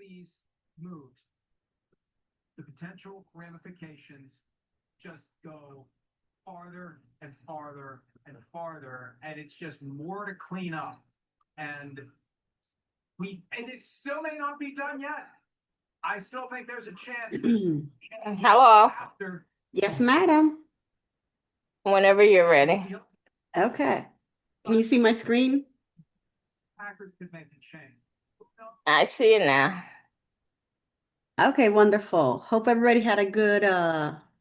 these moves, the potential ramifications just go farther and farther and farther, and it's just more to clean up. And it still may not be done yet. I still think there's a chance Hello. after Yes, madam. Whenever you're ready. Okay. Can you see my screen? Packers could make a change. I see it now. Okay, wonderful. Hope everybody had a good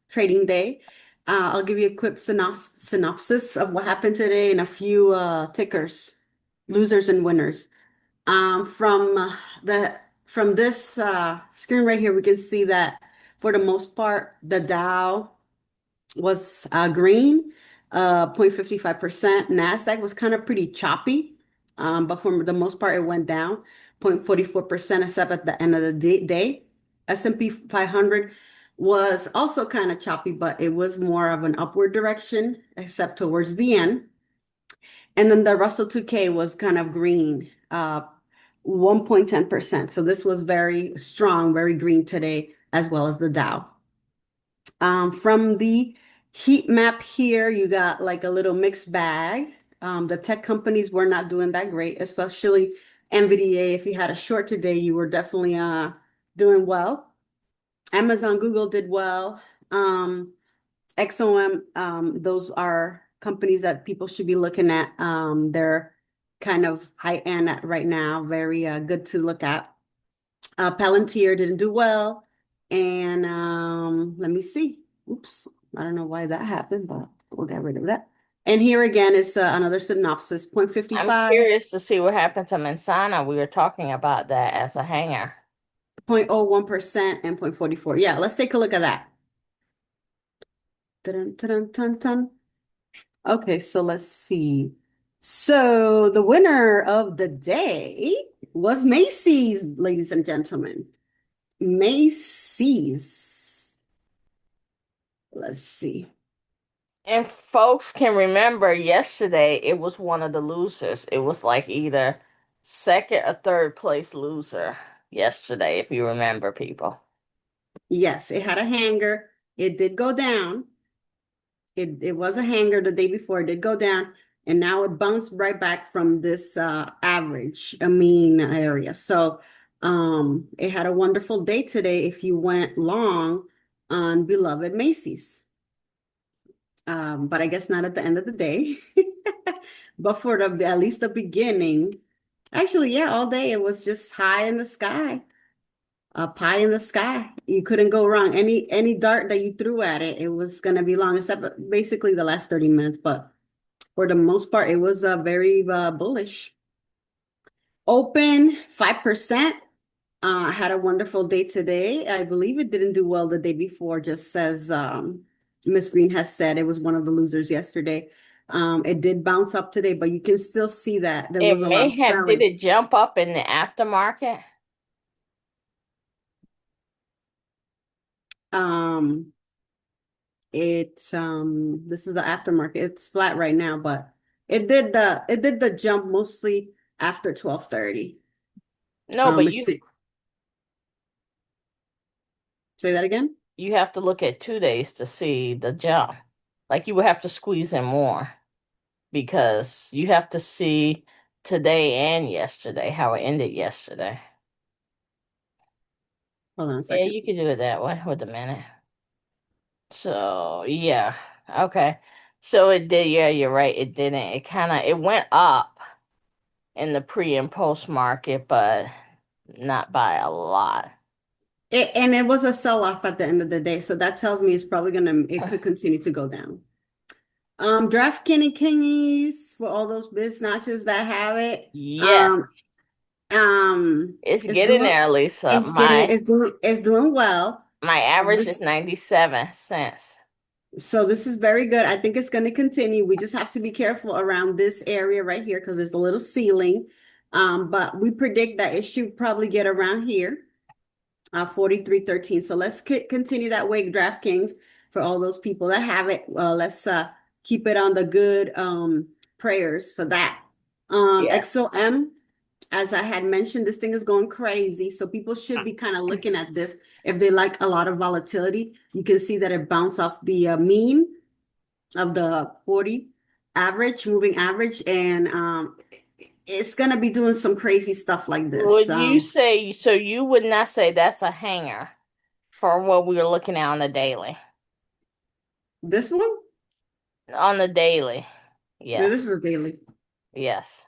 trading day. I'll give you a quick synopsis of what happened today and a few tickers, losers and winners. From this screen right here, we can see that for the most part, the Dow was green, 0.55%. NASDAQ was kind of pretty choppy, but for the most part, it went down 0.44%, except at the end of the day. S&P 500 was also kind of choppy, but it was more of an upward direction, except towards the end. And then the Russell 2K was kind of green, 1.10%. So this was very strong, very green today, as well as the Dow. From the heat map here, you got like a little mixed bag. The tech companies were not doing that great, especially NVDA. If you had a short today, you were definitely doing well. Amazon, Google did well. XOM, those are companies that people should be looking at. They're kind of high end right now, very good to look at. Palantir didn't do well. And let me see. Oops, I don't know why that happened, but we'll get rid of that. And here again is another synopsis, I'm 0.55, curious to see what happened to Mansana. We were talking about that as a hanger. 0.01%, and 0.44. Yeah, let's take a look at that. Dun, dun, dun, dun. Okay, so let's see. So the winner of the day was Macy's, ladies and gentlemen. Macy's. Let's see. And folks can remember yesterday it was one of the losers. It was like either second or third place loser yesterday, if you remember, people. Yes, it had a hanger. It did go down. It was a hanger the day before. It did go down, and now it bounced right back from this average, a mean area. So it had a wonderful day today if you went long on beloved Macy's. But I guess not at the end of the day. But for the at least the beginning, actually, yeah, all day it was just high in the sky. A pie in the sky. You couldn't go wrong. Any dart that you threw at it, it was gonna be long, except basically the last 30 minutes. But for the most part, it was very bullish. Open 5%. Had a wonderful day today. I believe it didn't do well the day before, just as Miss Green has said, it was one of the losers yesterday. It did bounce up today, but you can still see that there It was a lot may of have, did selling. it jump up in the aftermarket? Um, this is the aftermarket. It's flat right now, but it did the jump mostly after 12:30. No, but Let's see. Say that again. you have to look at 2 days to see the jump. Like you would have to squeeze in more because you have to see today and yesterday, how it ended yesterday. Hold on a Yeah, second. you could do it that way with a minute. So, yeah. Okay. So it did, yeah, you're right. It didn't. It went up in the pre and post market, but not by a lot. And it was a sell-off at the end of the day, so that tells me it could continue to go down. DraftKings Kingies for all those biznatches that have it. Yes, it's It's getting doing there, Lisa. it's getting it's doing well. My average is This 97 cents. So this is very good. I think it's going to continue. We just have to be careful around this area right here because there's a little ceiling. But we predict that it should probably get around here, 43.13. So let's continue that way, DraftKings, for all those people that have it. Let's keep it on the good prayers for that. Yeah. XOM as I had mentioned, this thing is going crazy. So people should be kind of looking at this. If they like a lot of volatility, you can see that it bounced off the mean of the 40 average, moving average. And it's going to be doing some crazy stuff like this. Would you say, so you would not say that's a hanger for what we were looking at on the daily? This one? On the daily. No, Yes. this is a daily. Yes.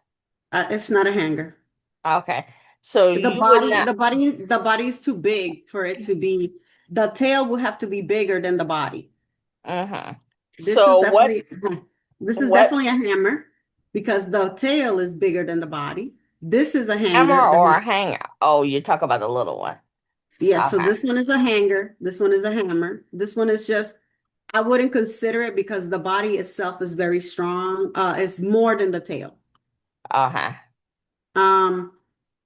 It's not a hanger. Okay. So The you would body, not. the body is too big for it to be. The tail will have to be bigger than the body. Mm-hmm. This is So definitely this is what definitely a hammer because the tail is bigger than the body. This is a hammer hanger. or a hanger? Oh, you talk about the little one. Yeah, so Okay. this one is a hanger. This one is a hammer. This one is just, I wouldn't consider it because the body itself is very strong. It's more than the tail. Okay. Um,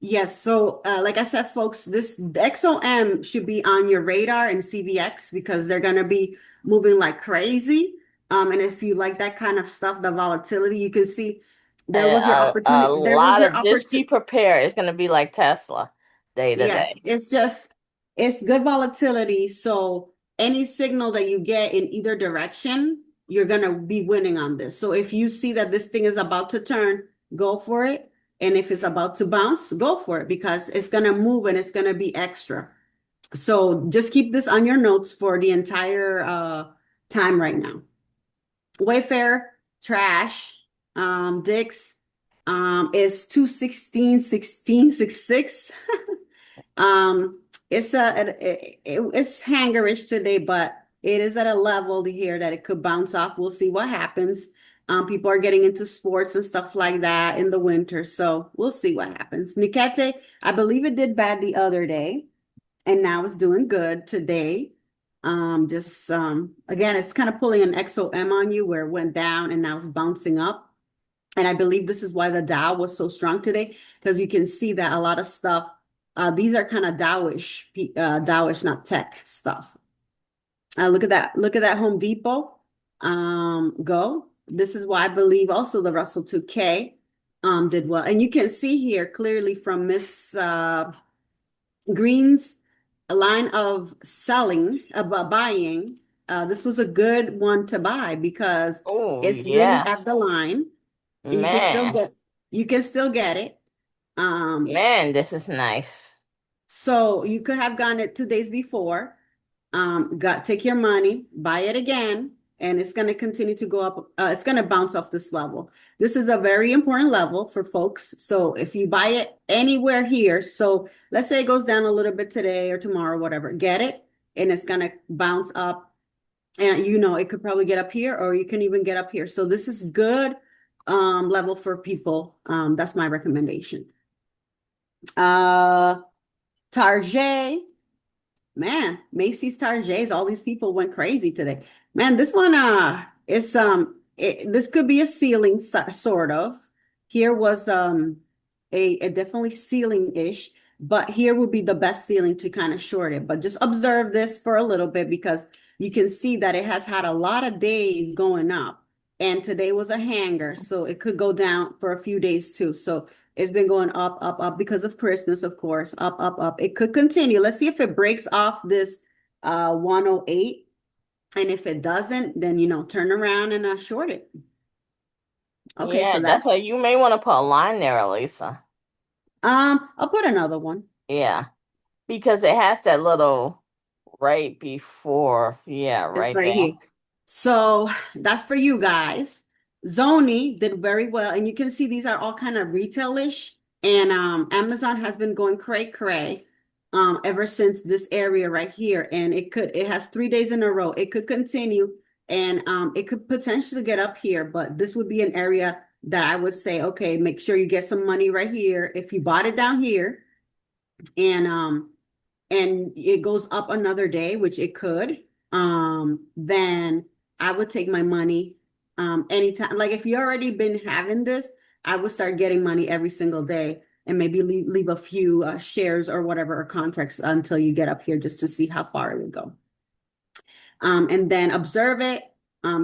yes, so like I said, folks, the XOM should be on your radar and CVX because they're gonna be moving like crazy. And if you like that kind of stuff, the volatility, you can see there was your A opportunity. There was lot your of just be opportunity. prepared. It's gonna be like Tesla day to Yes, day. it's just it's good volatility. So any signal that you get in either direction, you're gonna be winning on this. So if you see that this thing is about to turn, go for it. And if it's about to bounce, go for it because it's gonna move and it's gonna be extra. So just keep this on your notes for the entire time right now. Wayfair, trash, Dix, is 216.1666. Um, it's hangerish today, but it is at a level here that it could bounce off. We'll see what happens. People are getting into sports and stuff like that in the winter, so we'll see what happens. Nikete, I believe it did bad the other day, and now it's doing good today. Just again, it's kind of pulling an XOM on you where it went down and now it's bouncing up. And I believe this is why the Dow was so strong today, because you can see that a lot of stuff, these are kind of Dowish, Dowish, not tech stuff. Look at that Home Depot, go. This is why I believe also the Russell 2K, did well. And you can see here clearly from Miss, Green's line of selling, about buying, this was a good one to buy because Oh, it's really yes. at the line. And Man. you can still get it. Man, this is nice. So you could have gone it 2 days before, take your money, buy it again, and it's going to continue to go up. It's going to bounce off this level. This is a very important level for folks. So if you buy it anywhere here, so let's say it goes down a little bit today or tomorrow, whatever, get it, and it's going to bounce up. And it could probably get up here or you can even get up here. So this is good level for people. That's my recommendation. Target, man, Macy's Targets, all these people went crazy today. Man, this one is this could be a ceiling sort of. Here was a definitely ceiling-ish, but here would be the best ceiling to kind of short it. But just observe this for a little bit because you can see that it has had a lot of days going up. And today was a hanger, so it could go down for a few days too. So it's been going up, up, up because of Christmas, of course. Up, up, up. It could continue. Let's see if it breaks off this 108. And if it doesn't, then turn around and short it. Okay, Yeah, so that's that's a you may want to put a line there, Elisa. I'll put another one. Yeah, because it has that little right before. Yeah, It's right right there. here. So that's for you guys. Zoni did very well, and you can see these are all kind of retailish. And Amazon has been going cray cray ever since this area right here. And it has 3 days in a row. It could continue and it could potentially get up here, but this would be an area that I would say, okay, make sure you get some money right here. If you bought it down here and it goes up another day, which it could, then I would take my money anytime. Like if you already been having this, I would start getting money every single day and maybe leave a few shares or whatever or contracts until you get up here just to see how far it would go. And then observe it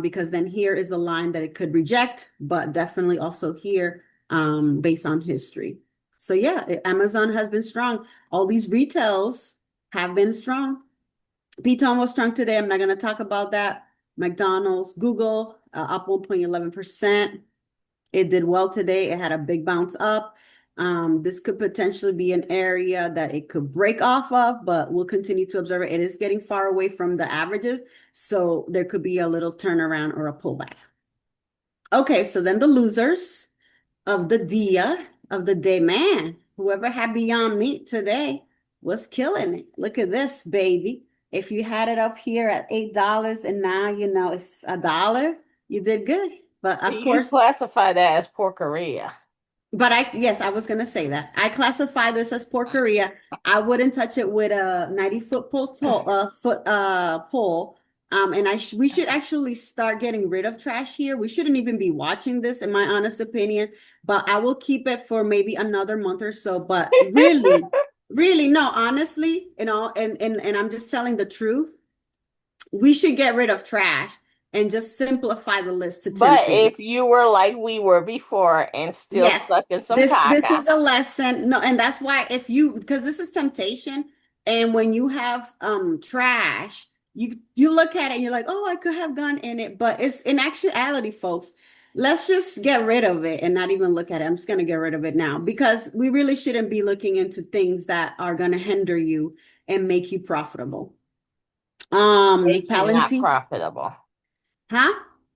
because then here is a line that it could reject, but definitely also here based on history. So yeah, Amazon has been strong. All these retails have been strong. Piton was strong today. I'm not going to talk about that. McDonald's, Google, up 1.11%. It did well today. It had a big bounce up. This could potentially be an area that it could break off of, but we'll continue to observe it. It is getting far away from the averages, so there could be a little turnaround or a pullback. Okay, so then the losers of the dia of the day, man, whoever had Beyond Meat today was killing it. Look at this, baby. If you had it up here at $8 and now you know it's $1, you did good. But of You course, classify that as porqueria. but yes, I was gonna say that. I classify this as porqueria. I wouldn't touch it with a 90-foot pole. And we should actually start getting rid of trash here. We shouldn't even be watching this, in my honest opinion. But I will keep it for maybe another month or so. But really, really, no, honestly, and I'm just telling the truth. We should get rid of trash and just simplify the list to 10 But things. if you were like we were before and still Yes, stuck in some this caca, is a lesson. No, and that's why if you because this is temptation, and when you have trash, you look at it and you're like, oh, I could have gone in it, but it's in actuality, folks. Let's just get rid of it and not even look at it. I'm just gonna get rid of it now because we really shouldn't be looking into things that are gonna hinder you and make you profitable. make you not Palantir, profitable. huh?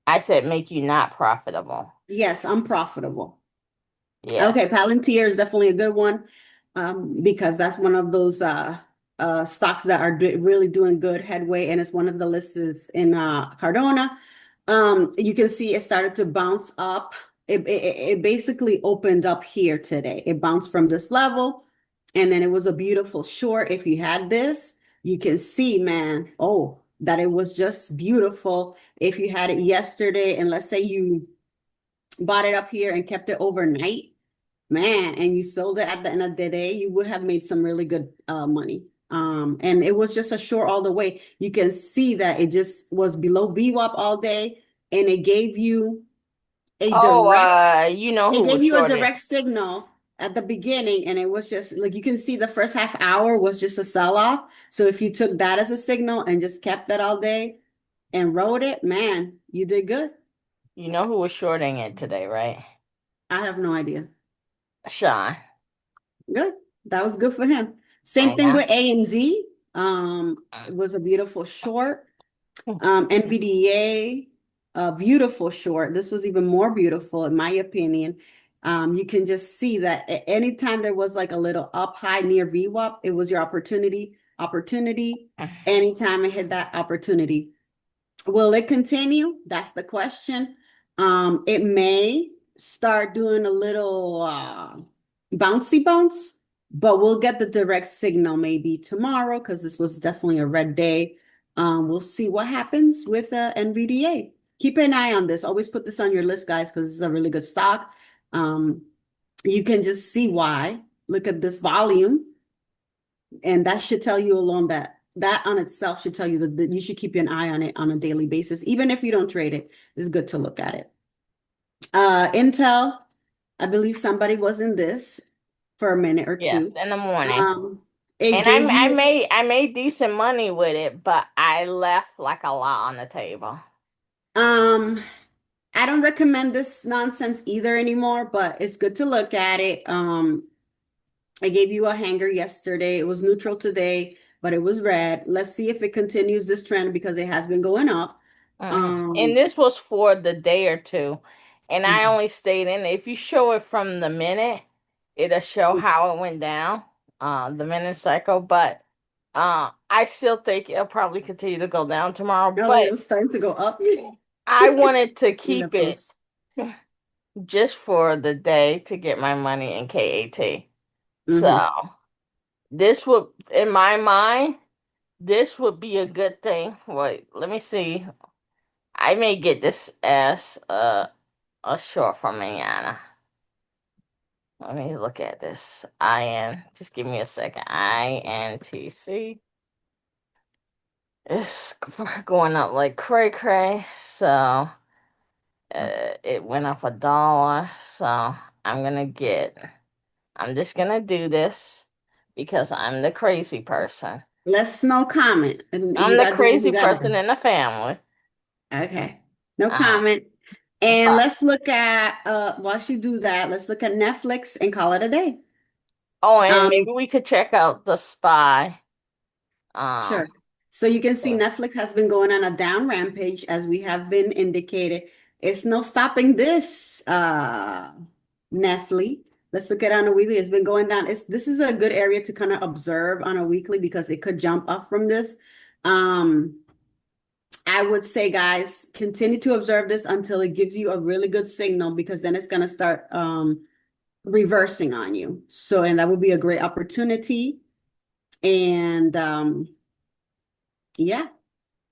I said make you not profitable. Yes, I'm profitable. Yeah. Okay, Palantir is definitely a good one, because that's one of those stocks that are really doing good headway, and it's one of the lists is in Cardona. You can see it started to bounce up. It basically opened up here today. It bounced from this level, and then it was a beautiful short. If you had this, you can see, man, oh, that it was just beautiful. If you had it yesterday, and let's say you bought it up here and kept it overnight, man, and you sold it at the end of the day, you would have made some really good money. And it was just a short all the way. You can see that it just was below VWAP all day, and it gave you a Oh, direct, you know it who gave was you a shorted. direct signal at the beginning, and it was just like you can see the first half hour was just a sell-off. So if you took that as a signal and just kept that all day and rode it, man, you did good. You know who was shorting it today, right? I have no idea. Sean. Good. That was good for him. I Same thing know. with AMD. It was a beautiful short. NVDA, a beautiful short. This was even more beautiful, in my opinion. You can just see that anytime there was like a little up high near VWAP, it was your opportunity. Opportunity. Anytime it hit that opportunity. Will it continue? That's the question. It may start doing a little bouncy bounce, but we'll get the direct signal maybe tomorrow because this was definitely a red day. We'll see what happens with NVDA. Keep an eye on this. Always put this on your list, guys, because this is a really good stock. Um, you can just see why. Look at this volume, and that should tell you alone that that on itself should tell you that you should keep an eye on it on a daily basis. Even if you don't trade it, it's good to look at it. Intel, I believe somebody was in this for a minute or Yes, two. in the morning. Um, it And gave you, I made decent money with it, but I left like a lot on the table. um, I don't recommend this nonsense either anymore, but it's good to look at it. I gave you a hanger yesterday. It was neutral today, but it was red. Let's see if it continues this trend because it has been going up. And Um, this was for the day or two. And I mhm. only stayed in. If you show it from the minute, it'll show how it went down, the minute cycle. But I still think it'll probably continue to go down tomorrow. Oh, But it's starting to go up. I wanted to In the keep it post. just for the day to get my money in KAT. Hmm. So this would, in my mind, this would be a good thing. Wait, let me see. I may get this as a short from Rihanna. Let me look at this. Just give me a second. INTC. It's going up like cray cray. So it went up $1. So I'm gonna get I'm just gonna do this because I'm the crazy person. Let's no comment. And I'm you the gotta do what you crazy gotta person do. in the family. Okay. No Um, comment. And but let's look at while she do that, let's look at Netflix and call it a day. oh, and Um, maybe we could check out The Spy. Um, Sure. So you can see yeah. Netflix has been going on a down rampage, as we have been indicated. It's no stopping this, Netflix. Let's look at it on a weekly. It's been going down. This is a good area to kind of observe on a weekly because it could jump up from this. Um, I would say, guys, continue to observe this until it gives you a really good signal because then it's gonna start reversing on you. So, and that would be a great opportunity. And yeah.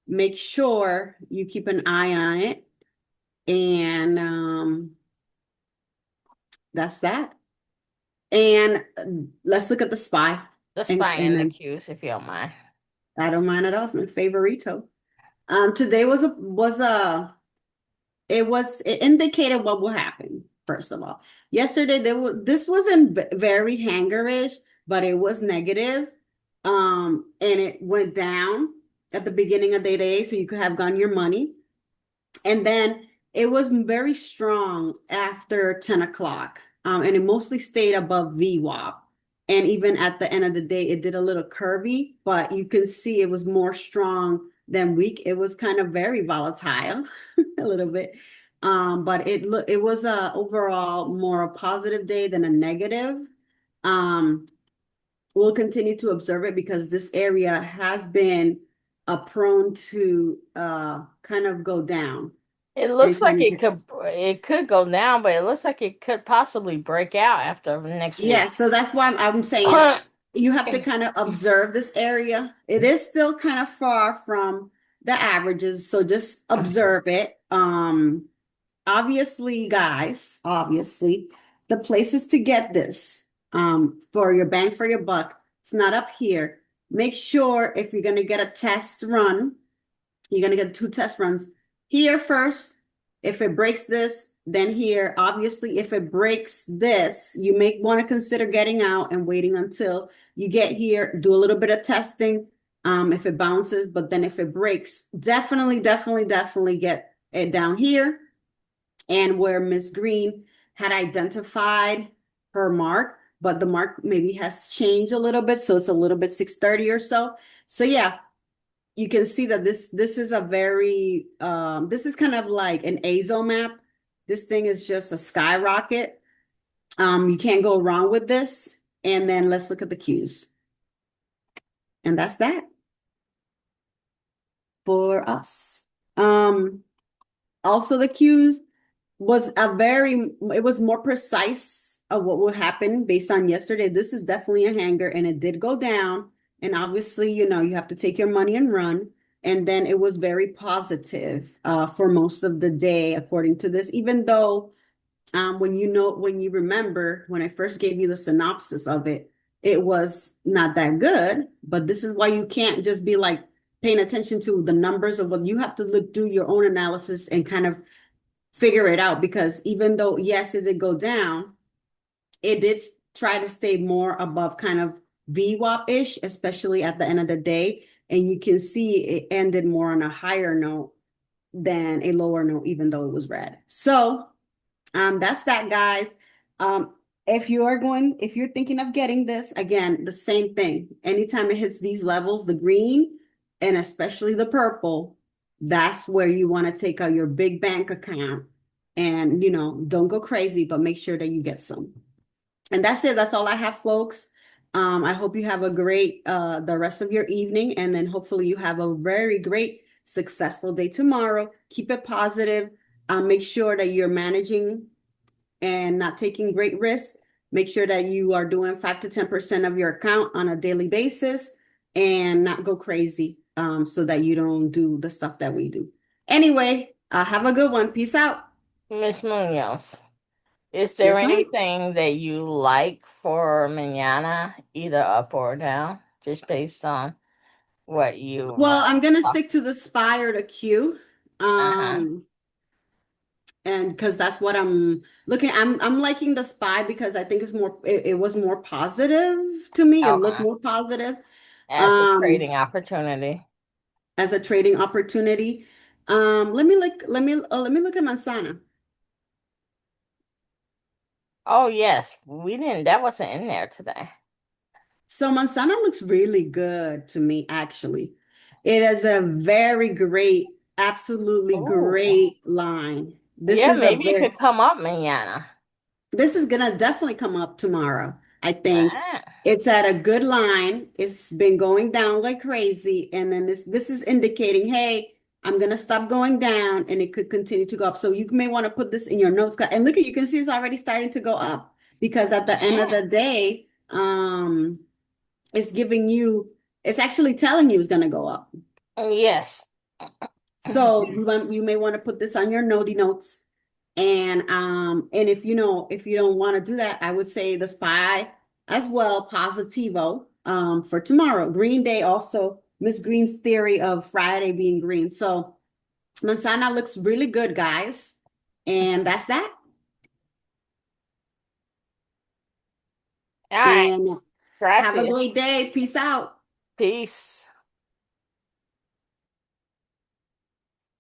Make sure you keep an eye on it. And that's that. And let's look at the spy. The And Spy and and the then Accused, if you don't mind. I don't mind at all. It's my favorito. Today it indicated what will happen, first of all. Yesterday this wasn't very hangerish, but it was negative. And it went down at the beginning of the day, so you could have gotten your money. And then it was very strong after 10 o'clock. And it mostly stayed above VWAP. And even at the end of the day, it did a little curvy, but you can see it was more strong than weak. It was kind of very volatile, a little bit. But it was a overall more a positive day than a negative. Um, we'll continue to observe it because this area has been prone to kind of go down It looks like anytime it gets. it could go down, but it looks like it could possibly break out after next Yeah, week. so that's why I'm saying you have to kind of observe this area. It is still kind of far from the averages, so just observe it. Obviously, guys, obviously, the places to get this for your bang for your buck, it's not up here. Make sure if you're gonna get a test run, you're gonna get two test runs here first. If it breaks this, then here. Obviously, if it breaks this, you may want to consider getting out and waiting until you get here, do a little bit of testing. If it bounces, but then if it breaks, definitely get it down here. And where Miss Green had identified her mark, but the mark maybe has changed a little bit, so it's a little bit 630 or so. So yeah, you can see that this is a very this is kind of like an azo map. This thing is just a skyrocket. You can't go wrong with this. And then let's look at the cues. And that's that for us. Also the cues was it was more precise of what will happen based on yesterday. This is definitely a hanger and it did go down. And obviously, you have to take your money and run. And then it was very positive for most of the day, according to this, even though when you remember when I first gave you the synopsis of it, it was not that good. But this is why you can't just be like paying attention to the numbers of what you have to look, do your own analysis and kind of figure it out because even though, yes, it did go down, it did try to stay more above kind of VWAP-ish, especially at the end of the day. And you can see it ended more on a higher note than a lower note, even though it was red. So that's that, guys. Um, if you're thinking of getting this, again, the same thing. Anytime it hits these levels, the green and especially the purple, that's where you want to take out your big bank account and, don't go crazy, but make sure that you get some. And that's it. That's all I have, folks. I hope you have a great the rest of your evening, and then hopefully you have a very great, successful day tomorrow. Keep it positive. Make sure that you're managing and not taking great risks. Make sure that you are doing 5 to 10% of your account on a daily basis and not go crazy so that you don't do the stuff that we do. Anyway, have a good one. Peace out. Miss Munoz, is there Yes, ma'am. anything that you like for mañana, either up or down, just based on what you've Well, I'm gonna talked? stick to the SPY or the Q. Uh-huh. Um, and because that's what I'm looking. I'm liking the SPY because I think it's more. It was more positive to me. It looked Okay. more positive. As a Um, trading opportunity. as a trading opportunity. Let me look. Let me look at Manzana. Oh yes, we didn't. That wasn't in there today. So Manzana looks really good to me, actually. It is a very great, absolutely Oh, great line. This yeah. is a Maybe it very, could come up, manana. this is gonna definitely come up tomorrow. I think Ah, it's at a good line. It's been going down like crazy, and then this is indicating, hey, I'm gonna stop going down, and it could continue to go up. So you may want to put this in your notes. And look at, you can see it's already starting to go up because at the end of ah. the day, it's giving you, it's actually telling you it's gonna go up. Yes. So you may want to put this on your notey notes. And if you know, if you don't want to do that, I would say the SPY as well, positivo, for tomorrow. Green Day also, Miss Green's theory of Friday being green. So Manzana looks really good, guys. And that's that. All right. And have a Gracias. great day. Peace out. Peace.